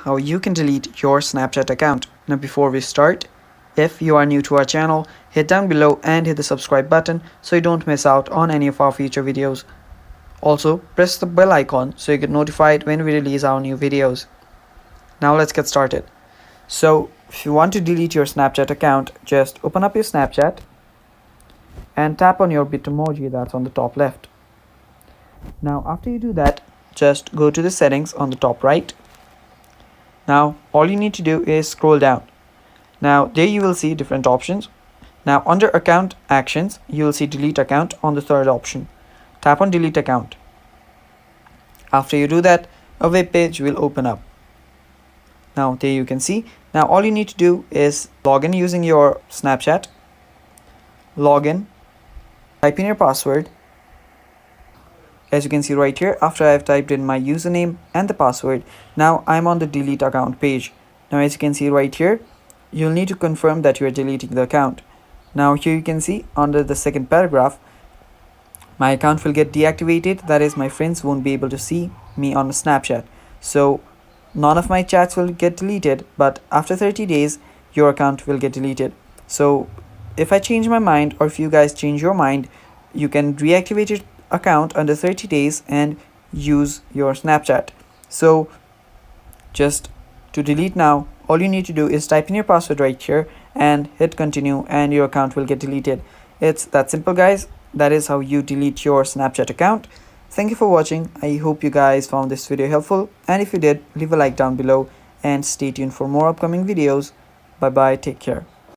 how you can delete your Snapchat account. Now before we start, if you are new to our channel, hit down below and hit the subscribe button so you don't miss out on any of our future videos. Also, press the bell icon so you get notified when we release our new videos. Now let's get started. So if you want to delete your Snapchat account, just open up your Snapchat and tap on your Bitmoji that's on the top left. Now after you do that, just go to the settings on the top right. Now all you need to do is scroll down. Now there you will see different options. Now under account actions, you will see delete account on the third option. Tap on delete account. After you do that, a web page will open up. Now there you can see. Now all you need to do is log in using your Snapchat. Log in, type in your password. As you can see right here, after I have typed in my username and the password, now I'm on the delete account page. Now as you can see right here, you'll need to confirm that you are deleting the account. Now here you can see under the second paragraph, my account will get deactivated. That is, my friends won't be able to see me on Snapchat. So none of my chats will get deleted, but after 30 days, your account will get deleted. So if I change my mind, or if you guys change your mind, you can reactivate your account under 30 days and use your Snapchat. So just to delete now, all you need to do is type in your password right here and hit continue, and your account will get deleted. It's that simple, guys. That is how you delete your Snapchat account. Thank you for watching. I hope you guys found this video helpful, and if you did, leave a like down below and stay tuned for more upcoming videos. Bye bye, take care.